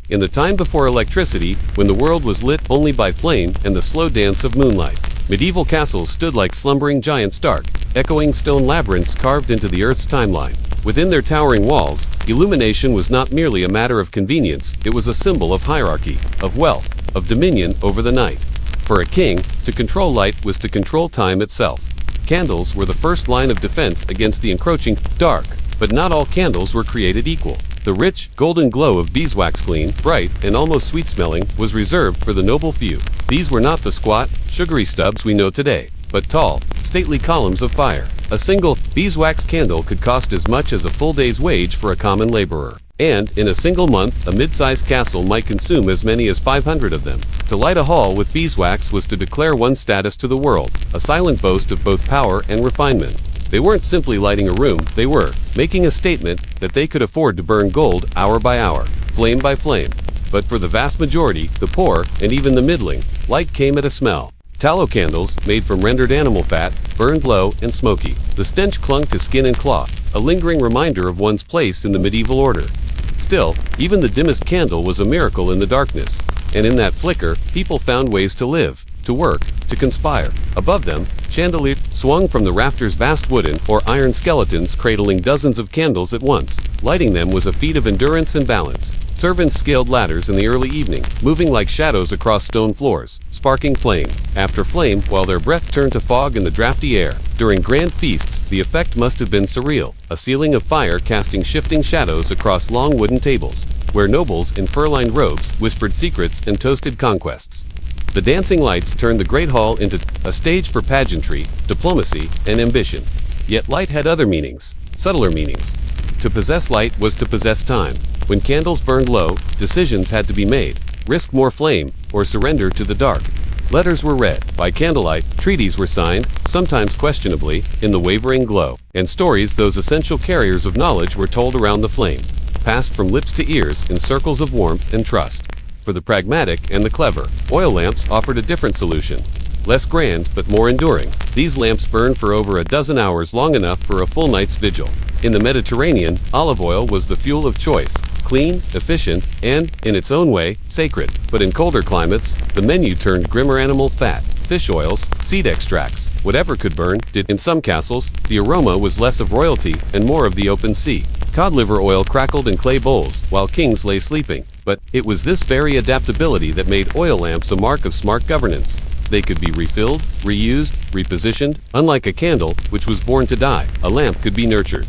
in the time before electricity, when the world was lit only by flame and the slow dance of moonlight. Medieval castles stood like slumbering giants, dark, echoing stone labyrinths carved into the earth's timeline. Within their towering walls, illumination was not merely a matter of convenience, it was a symbol of hierarchy, of wealth, of dominion over the night. For a king, to control light was to control time itself. Candles were the first line of defense against the encroaching dark, but not all candles were created equal. The rich, golden glow of beeswax, clean, bright, and almost sweet-smelling, was reserved for the noble few. These were not the squat, sugary stubs we know today, but tall, stately columns of fire. A single beeswax candle could cost as much as a full day's wage for a common laborer. And, in a single month, a mid-sized castle might consume as many as 500 of them. To light a hall with beeswax was to declare one's status to the world, a silent boast of both power and refinement. They weren't simply lighting a room, they were making a statement that they could afford to burn gold hour by hour, flame by flame. But for the vast majority, the poor, and even the middling, light came at a smell. Tallow candles, made from rendered animal fat, burned low and smoky. The stench clung to skin and cloth, a lingering reminder of one's place in the medieval order. Still, even the dimmest candle was a miracle in the darkness, and in that flicker, people found ways to live, to work, to conspire. Above them, chandeliers swung from the rafters, vast wooden or iron skeletons cradling dozens of candles at once. Lighting them was a feat of endurance and balance. Servants scaled ladders in the early evening, moving like shadows across stone floors, sparking flame after flame while their breath turned to fog in the drafty air. During grand feasts, the effect must have been surreal, a ceiling of fire casting shifting shadows across long wooden tables, where nobles in fur-lined robes whispered secrets and toasted conquests. The dancing lights turned the great hall into a stage for pageantry, diplomacy, and ambition. Yet light had other meanings, subtler meanings. To possess light was to possess time. When candles burned low, decisions had to be made: risk more flame, or surrender to the dark. Letters were read by candlelight, treaties were signed, sometimes questionably, in the wavering glow, and stories, those essential carriers of knowledge, were told around the flame, passed from lips to ears in circles of warmth and trust. For the pragmatic and the clever, oil lamps offered a different solution. Less grand, but more enduring. These lamps burned for over a dozen hours, long enough for a full night's vigil. In the Mediterranean, olive oil was the fuel of choice, clean, efficient, and, in its own way, sacred. But in colder climates, the menu turned grimmer: animal fat, fish oils, seed extracts. Whatever could burn did. In some castles, the aroma was less of royalty and more of the open sea. Cod liver oil crackled in clay bowls, while kings lay sleeping. But it was this very adaptability that made oil lamps a mark of smart governance. They could be refilled, reused, repositioned. Unlike a candle, which was born to die, a lamp could be nurtured.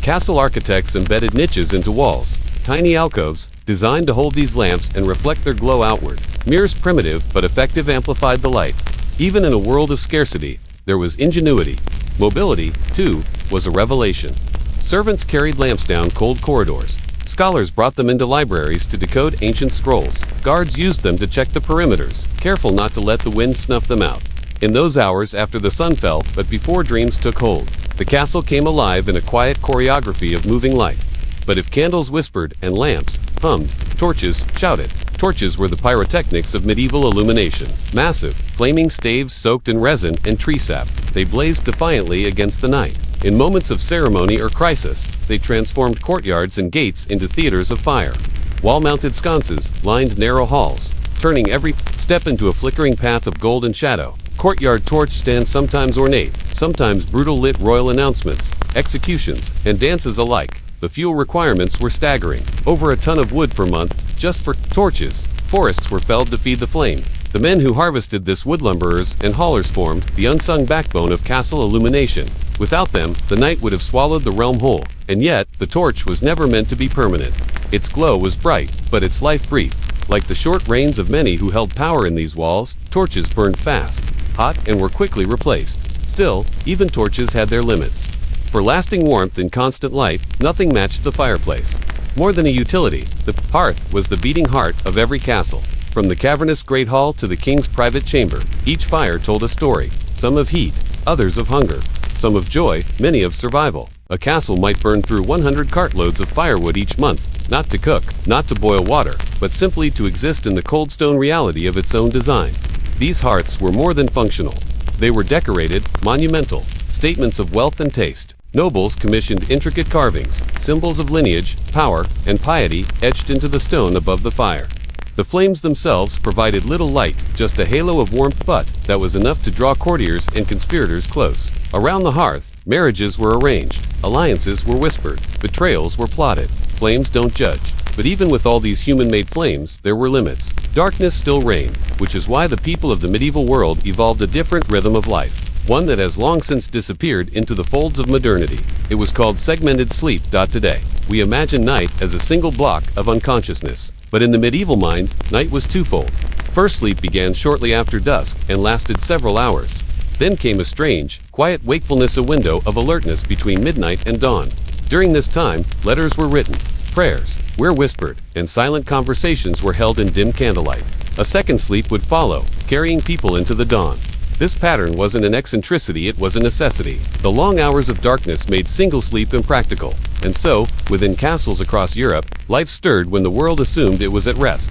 Castle architects embedded niches into walls, tiny alcoves, designed to hold these lamps and reflect their glow outward. Mirrors, primitive but effective, amplified the light. Even in a world of scarcity, there was ingenuity. Mobility, too, was a revelation. Servants carried lamps down cold corridors. Scholars brought them into libraries to decode ancient scrolls. Guards used them to check the perimeters, careful not to let the wind snuff them out. In those hours after the sun fell, but before dreams took hold, the castle came alive in a quiet choreography of moving light. But if candles whispered and lamps hummed, torches shouted. Torches were the pyrotechnics of medieval illumination. Massive, flaming staves soaked in resin and tree sap, they blazed defiantly against the night. In moments of ceremony or crisis, they transformed courtyards and gates into theaters of fire. Wall-mounted sconces lined narrow halls, turning every step into a flickering path of gold and shadow. Courtyard torch stands, sometimes ornate, sometimes brutal, lit royal announcements, executions, and dances alike. The fuel requirements were staggering. Over a ton of wood per month, just for torches. Forests were felled to feed the flame. The men who harvested this, woodlumberers and haulers, formed the unsung backbone of castle illumination. Without them, the night would have swallowed the realm whole. And yet, the torch was never meant to be permanent. Its glow was bright, but its life brief. Like the short reigns of many who held power in these walls, torches burned fast, hot, and were quickly replaced. Still, even torches had their limits. For lasting warmth and constant light, nothing matched the fireplace. More than a utility, the hearth was the beating heart of every castle. From the cavernous great hall to the king's private chamber, each fire told a story, some of heat, others of hunger, some of joy, many of survival. A castle might burn through 100 cartloads of firewood each month, not to cook, not to boil water, but simply to exist in the cold stone reality of its own design. These hearths were more than functional. They were decorated, monumental, statements of wealth and taste. Nobles commissioned intricate carvings, symbols of lineage, power, and piety etched into the stone above the fire. The flames themselves provided little light, just a halo of warmth, but that was enough to draw courtiers and conspirators close. Around the hearth, marriages were arranged, alliances were whispered, betrayals were plotted. Flames don't judge. But even with all these human-made flames, there were limits. Darkness still reigned, which is why the people of the medieval world evolved a different rhythm of life, one that has long since disappeared into the folds of modernity. It was called segmented sleep. Today, we imagine night as a single block of unconsciousness. But in the medieval mind, night was twofold. First sleep began shortly after dusk and lasted several hours. Then came a strange, quiet wakefulness, a window of alertness between midnight and dawn. During this time, letters were written, prayers were whispered, and silent conversations were held in dim candlelight. A second sleep would follow, carrying people into the dawn. This pattern wasn't an eccentricity, it was a necessity. The long hours of darkness made single sleep impractical. And so, within castles across Europe, life stirred when the world assumed it was at rest.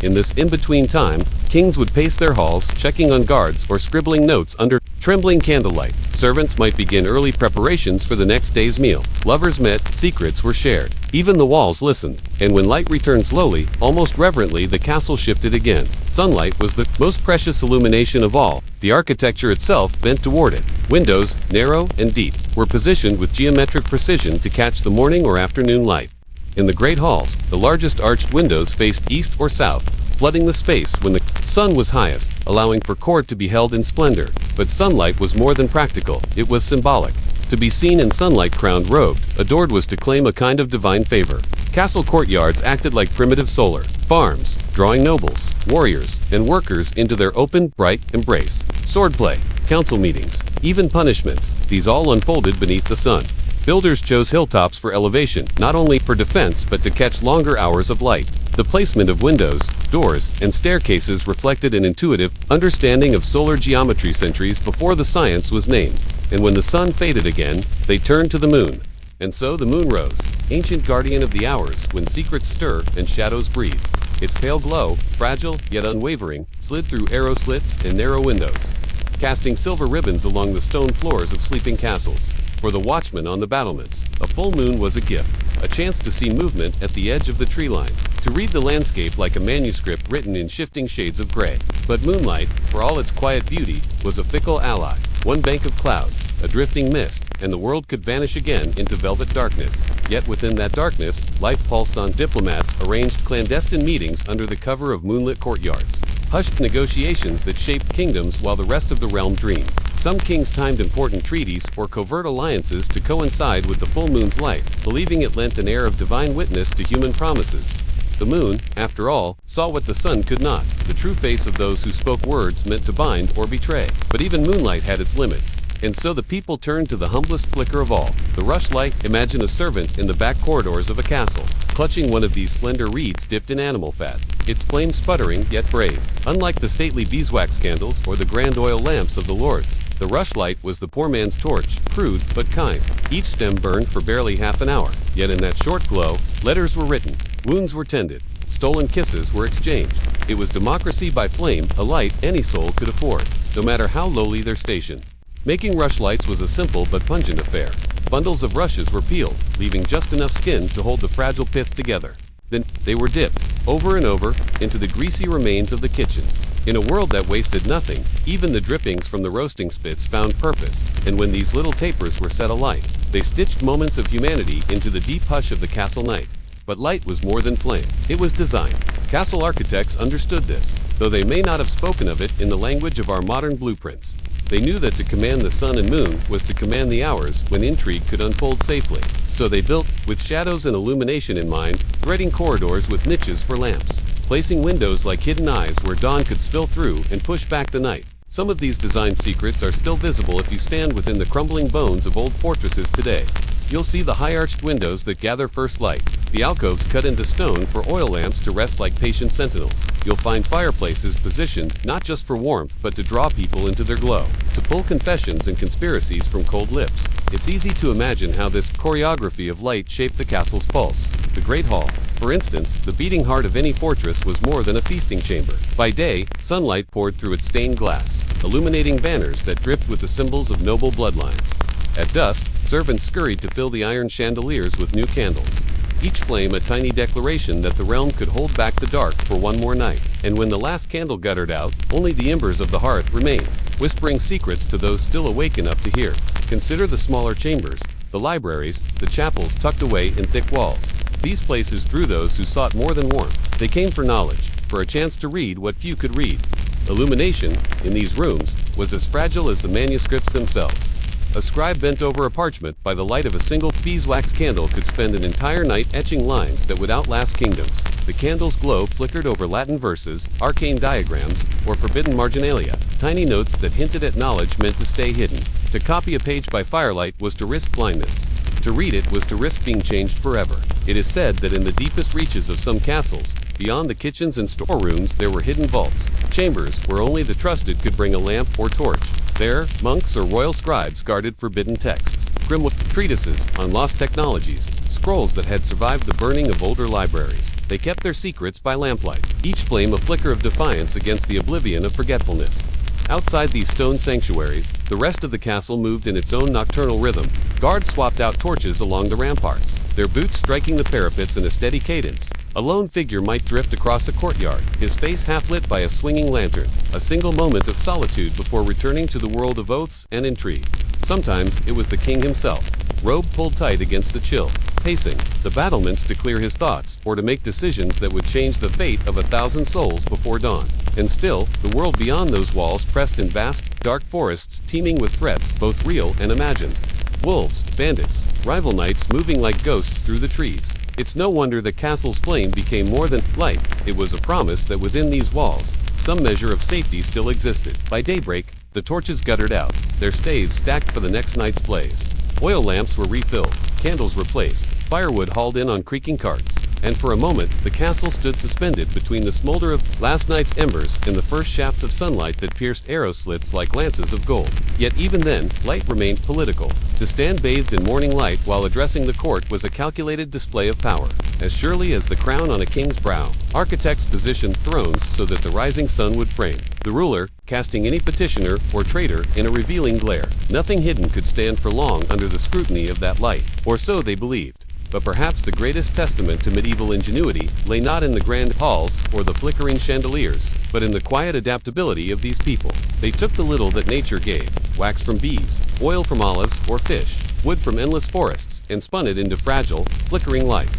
In this in-between time, kings would pace their halls, checking on guards or scribbling notes under trembling candlelight. Servants might begin early preparations for the next day's meal. Lovers met, secrets were shared. Even the walls listened. And when light returned slowly, almost reverently, the castle shifted again. Sunlight was the most precious illumination of all. The architecture itself bent toward it. Windows, narrow and deep, were positioned with geometric precision to catch the morning or afternoon light. In the great halls, the largest arched windows faced east or south, flooding the space when the sun was highest, allowing for court to be held in splendor. But sunlight was more than practical, it was symbolic. To be seen in sunlight crowned, robed, adored was to claim a kind of divine favor. Castle courtyards acted like primitive solar farms, drawing nobles, warriors, and workers into their open, bright embrace. Swordplay, council meetings, even punishments, these all unfolded beneath the sun. Builders chose hilltops for elevation, not only for defense but to catch longer hours of light. The placement of windows, doors, and staircases reflected an intuitive understanding of solar geometry centuries before the science was named. And when the sun faded again, they turned to the moon. And so the moon rose, ancient guardian of the hours when secrets stir and shadows breathe. Its pale glow, fragile yet unwavering, slid through arrow slits and narrow windows, casting silver ribbons along the stone floors of sleeping castles. For the watchmen on the battlements, a full moon was a gift, a chance to see movement at the edge of the tree line, to read the landscape like a manuscript written in shifting shades of gray. But moonlight, for all its quiet beauty, was a fickle ally. One bank of clouds, a drifting mist, and the world could vanish again into velvet darkness. Yet within that darkness, life pulsed on. Diplomats arranged clandestine meetings under the cover of moonlit courtyards, hushed negotiations that shaped kingdoms while the rest of the realm dreamed. Some kings timed important treaties or covert alliances to coincide with the full moon's light, believing it lent an air of divine witness to human promises. The moon, after all, saw what the sun could not, the true face of those who spoke words meant to bind or betray. But even moonlight had its limits. And so the people turned to the humblest flicker of all, the rushlight. Imagine a servant in the back corridors of a castle, clutching one of these slender reeds dipped in animal fat, its flame sputtering yet brave. Unlike the stately beeswax candles or the grand oil lamps of the lords, the rushlight was the poor man's torch, crude but kind. Each stem burned for barely half an hour, yet in that short glow, letters were written, wounds were tended, stolen kisses were exchanged. It was democracy by flame, a light any soul could afford, no matter how lowly their station. Making rushlights was a simple but pungent affair. Bundles of rushes were peeled, leaving just enough skin to hold the fragile pith together. Then, they were dipped, over and over, into the greasy remains of the kitchens. In a world that wasted nothing, even the drippings from the roasting spits found purpose, and when these little tapers were set alight, they stitched moments of humanity into the deep hush of the castle night. But light was more than flame. It was design. Castle architects understood this, though they may not have spoken of it in the language of our modern blueprints. They knew that to command the sun and moon was to command the hours when intrigue could unfold safely. So they built, with shadows and illumination in mind, threading corridors with niches for lamps, placing windows like hidden eyes where dawn could spill through and push back the night. Some of these design secrets are still visible if you stand within the crumbling bones of old fortresses today. You'll see the high-arched windows that gather first light, the alcoves cut into stone for oil lamps to rest like patient sentinels. You'll find fireplaces positioned not just for warmth but to draw people into their glow, to pull confessions and conspiracies from cold lips. It's easy to imagine how this choreography of light shaped the castle's pulse. The Great Hall, for instance, the beating heart of any fortress, was more than a feasting chamber. By day, sunlight poured through its stained glass, illuminating banners that dripped with the symbols of noble bloodlines. At dusk, servants scurried to fill the iron chandeliers with new candles. Each flame a tiny declaration that the realm could hold back the dark for one more night. And when the last candle guttered out, only the embers of the hearth remained, whispering secrets to those still awake enough to hear. Consider the smaller chambers, the libraries, the chapels tucked away in thick walls. These places drew those who sought more than warmth. They came for knowledge, for a chance to read what few could read. Illumination, in these rooms, was as fragile as the manuscripts themselves. A scribe bent over a parchment by the light of a single beeswax candle could spend an entire night etching lines that would outlast kingdoms. The candle's glow flickered over Latin verses, arcane diagrams, or forbidden marginalia, tiny notes that hinted at knowledge meant to stay hidden. To copy a page by firelight was to risk blindness. To read it was to risk being changed forever. It is said that in the deepest reaches of some castles, beyond the kitchens and storerooms, there were hidden vaults, chambers where only the trusted could bring a lamp or torch. There, monks or royal scribes guarded forbidden texts, grimoire treatises on lost technologies, scrolls that had survived the burning of older libraries. They kept their secrets by lamplight, each flame a flicker of defiance against the oblivion of forgetfulness. Outside these stone sanctuaries, the rest of the castle moved in its own nocturnal rhythm. Guards swapped out torches along the ramparts, their boots striking the parapets in a steady cadence. A lone figure might drift across a courtyard, his face half lit by a swinging lantern, a single moment of solitude before returning to the world of oaths and intrigue. Sometimes it was the king himself, robe pulled tight against the chill, pacing the battlements to clear his thoughts or to make decisions that would change the fate of 1,000 souls before dawn. And still, the world beyond those walls pressed in vast, dark forests teeming with threats both real and imagined. Wolves, bandits, rival knights moving like ghosts through the trees. It's no wonder the castle's flame became more than light. It was a promise that within these walls, some measure of safety still existed. By daybreak, the torches guttered out, their staves stacked for the next night's blaze. Oil lamps were refilled, candles replaced, firewood hauled in on creaking carts, and for a moment, the castle stood suspended between the smolder of last night's embers and the first shafts of sunlight that pierced arrow slits like lances of gold. Yet even then, light remained political. To stand bathed in morning light while addressing the court was a calculated display of power. As surely as the crown on a king's brow, architects positioned thrones so that the rising sun would frame the ruler, casting any petitioner or traitor in a revealing glare. Nothing hidden could stand for long under the scrutiny of that light, or so they believed. But perhaps the greatest testament to medieval ingenuity lay not in the grand halls or the flickering chandeliers, but in the quiet adaptability of these people. They took the little that nature gave, wax from bees, oil from olives or fish, wood from endless forests, and spun it into fragile, flickering life.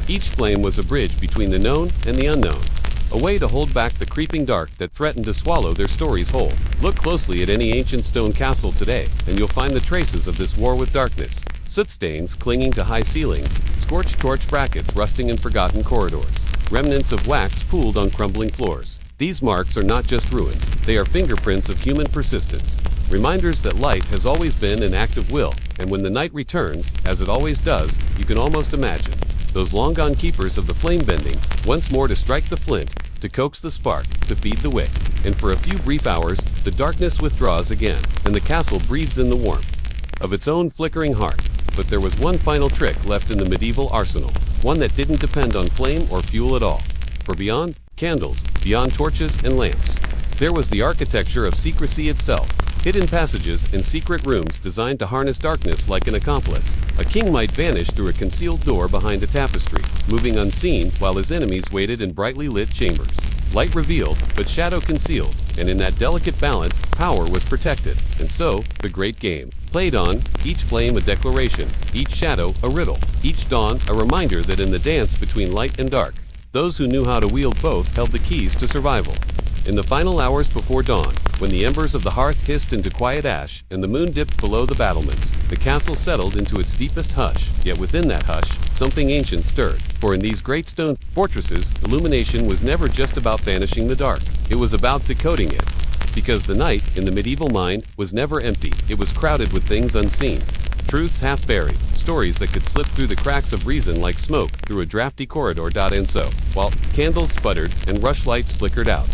Each flame was a bridge between the known and the unknown, a way to hold back the creeping dark that threatened to swallow their stories whole. Look closely at any ancient stone castle today, and you'll find the traces of this war with darkness. Soot stains clinging to high ceilings, scorched torch brackets rusting in forgotten corridors, remnants of wax pooled on crumbling floors. These marks are not just ruins, they are fingerprints of human persistence, reminders that light has always been an act of will, and when the night returns, as it always does, you can almost imagine those long-gone keepers of the flame bending, once more to strike the flint, to coax the spark, to feed the wick. And for a few brief hours, the darkness withdraws again, and the castle breathes in the warmth of its own flickering heart. But there was one final trick left in the medieval arsenal, one that didn't depend on flame or fuel at all. For beyond candles, beyond torches and lamps, there was the architecture of secrecy itself. Hidden passages and secret rooms designed to harness darkness like an accomplice. A king might vanish through a concealed door behind a tapestry, moving unseen while his enemies waited in brightly lit chambers. Light revealed, but shadow concealed, and in that delicate balance, power was protected. And so, the great game played on, each flame a declaration, each shadow a riddle, each dawn a reminder that in the dance between light and dark, those who knew how to wield both held the keys to survival. In the final hours before dawn, when the embers of the hearth hissed into quiet ash and the moon dipped below the battlements, the castle settled into its deepest hush. Yet within that hush, something ancient stirred. For in these great stone fortresses, illumination was never just about banishing the dark. It was about decoding it. Because the night, in the medieval mind, was never empty. It was crowded with things unseen, truths half buried, stories that could slip through the cracks of reason like smoke through a drafty corridor. And so, while candles sputtered and rushlights flickered out,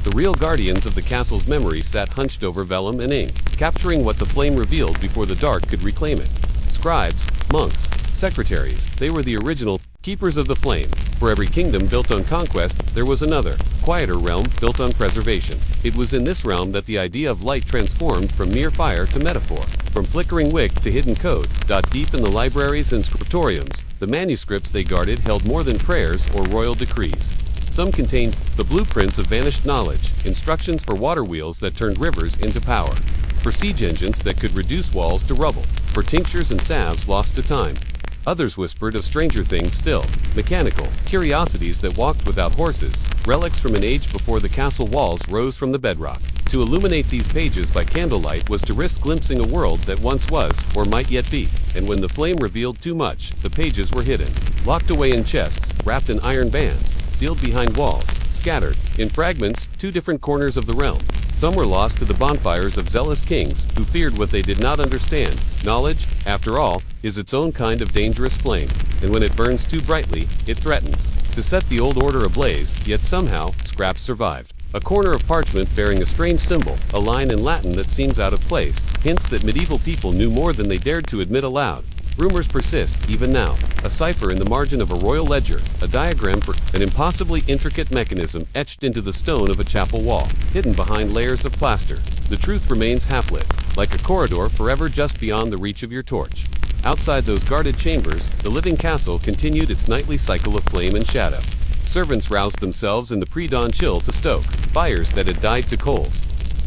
the real guardians of the castle's memory sat hunched over vellum and ink, capturing what the flame revealed before the dark could reclaim it. Scribes, monks, secretaries, they were the original Keepers of the flame. For every kingdom built on conquest, there was another, quieter realm built on preservation. It was in this realm that the idea of light transformed from mere fire to metaphor, from flickering wick to hidden code. Deep in the libraries and scriptoriums, the manuscripts they guarded held more than prayers or royal decrees. Some contained the blueprints of vanished knowledge, instructions for water wheels that turned rivers into power, for siege engines that could reduce walls to rubble, for tinctures and salves lost to time. Others whispered of stranger things still, mechanical curiosities that walked without horses, relics from an age before the castle walls rose from the bedrock. To illuminate these pages by candlelight was to risk glimpsing a world that once was, or might yet be, and when the flame revealed too much, the pages were hidden, locked away in chests, wrapped in iron bands, sealed behind walls, scattered, in fragments, to different corners of the realm. Some were lost to the bonfires of zealous kings who feared what they did not understand. Knowledge, after all, is its own kind of dangerous flame, and when it burns too brightly, it threatens to set the old order ablaze, yet somehow, scraps survived. A corner of parchment bearing a strange symbol, a line in Latin that seems out of place, hints that medieval people knew more than they dared to admit aloud. Rumors persist, even now. A cipher in the margin of a royal ledger, a diagram for an impossibly intricate mechanism etched into the stone of a chapel wall, hidden behind layers of plaster. The truth remains half-lit, like a corridor forever just beyond the reach of your torch. Outside those guarded chambers, the living castle continued its nightly cycle of flame and shadow. Servants roused themselves in the pre-dawn chill to stoke fires that had died to coals.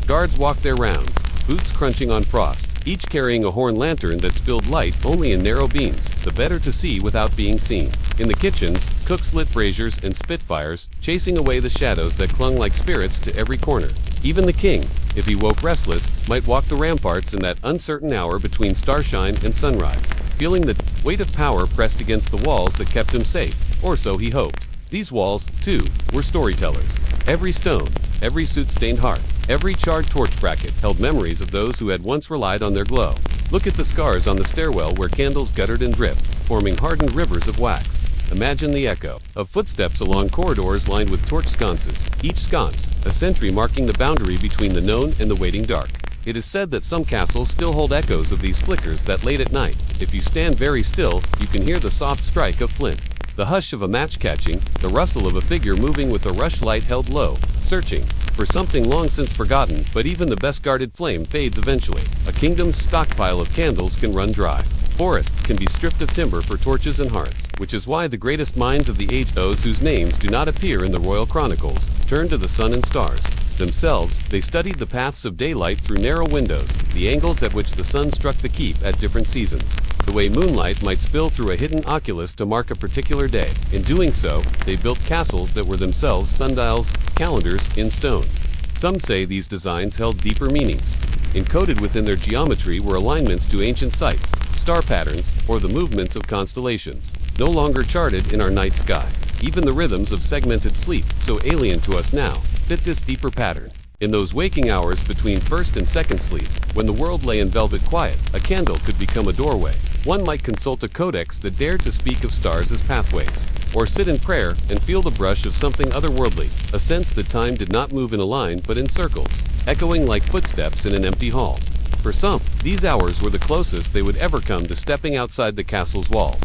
Guards walked their rounds, boots crunching on frost, each carrying a horn lantern that spilled light only in narrow beams, the better to see without being seen. In the kitchens, cooks lit braziers and spitfires, chasing away the shadows that clung like spirits to every corner. Even the king, if he woke restless, might walk the ramparts in that uncertain hour between starshine and sunrise, feeling the weight of power pressed against the walls that kept him safe, or so he hoped. These walls, too, were storytellers. Every stone, every soot-stained hearth, every charred torch bracket held memories of those who had once relied on their glow. Look at the scars on the stairwell where candles guttered and dripped, forming hardened rivers of wax. Imagine the echo of footsteps along corridors lined with torch sconces, each sconce a sentry marking the boundary between the known and the waiting dark. It is said that some castles still hold echoes of these flickers that late at night, if you stand very still, you can hear the soft strike of flint, the hush of a match catching, the rustle of a figure moving with a rushlight held low, searching for something long since forgotten. But even the best guarded flame fades eventually. A kingdom's stockpile of candles can run dry. Forests can be stripped of timber for torches and hearths, which is why the greatest minds of the age, those whose names do not appear in the royal chronicles, turned to the sun and stars. Themselves, they studied the paths of daylight through narrow windows, the angles at which the sun struck the keep at different seasons, the way moonlight might spill through a hidden oculus to mark a particular day. In doing so, they built castles that were themselves sundials, calendars in stone. Some say these designs held deeper meanings. Encoded within their geometry were alignments to ancient sites, star patterns, or the movements of constellations, no longer charted in our night sky. Even the rhythms of segmented sleep, so alien to us now, fit this deeper pattern. In those waking hours between first and second sleep, when the world lay in velvet quiet, a candle could become a doorway. One might consult a codex that dared to speak of stars as pathways, or sit in prayer and feel the brush of something otherworldly, a sense that time did not move in a line but in circles, echoing like footsteps in an empty hall. For some, these hours were the closest they would ever come to stepping outside the castle's walls,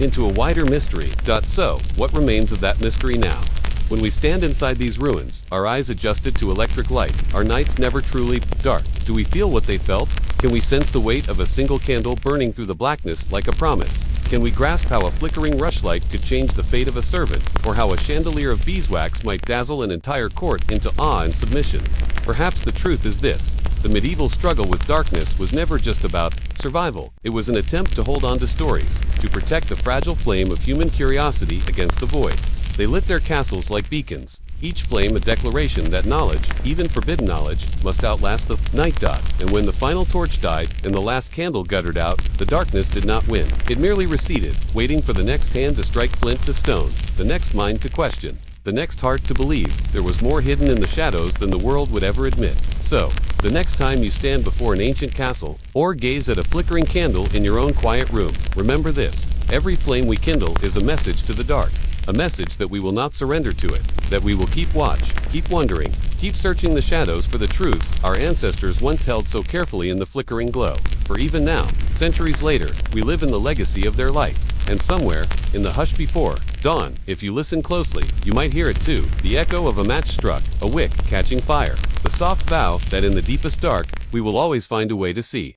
into a wider mystery. So, what remains of that mystery now? When we stand inside these ruins, our eyes adjusted to electric light, our nights never truly dark. Do we feel what they felt? Can we sense the weight of a single candle burning through the blackness like a promise? Can we grasp how a flickering rushlight could change the fate of a servant, or how a chandelier of beeswax might dazzle an entire court into awe and submission? Perhaps the truth is this: the medieval struggle with darkness was never just about survival. It was an attempt to hold on to stories, to protect the fragile flame of human curiosity against the void. They lit their castles like beacons, each flame a declaration that knowledge, even forbidden knowledge, must outlast the night. And when the final torch died and the last candle guttered out, the darkness did not win. It merely receded, waiting for the next hand to strike flint to stone, the next mind to question, the next heart to believe there was more hidden in the shadows than the world would ever admit. So, the next time you stand before an ancient castle, or gaze at a flickering candle in your own quiet room, remember this: every flame we kindle is a message to the dark. A message that we will not surrender to it, that we will keep watch, keep wondering, keep searching the shadows for the truths our ancestors once held so carefully in the flickering glow. For even now, centuries later, we live in the legacy of their light. And somewhere, in the hush before dawn, if you listen closely, you might hear it too, the echo of a match struck, a wick catching fire, the soft vow that in the deepest dark, we will always find a way to see.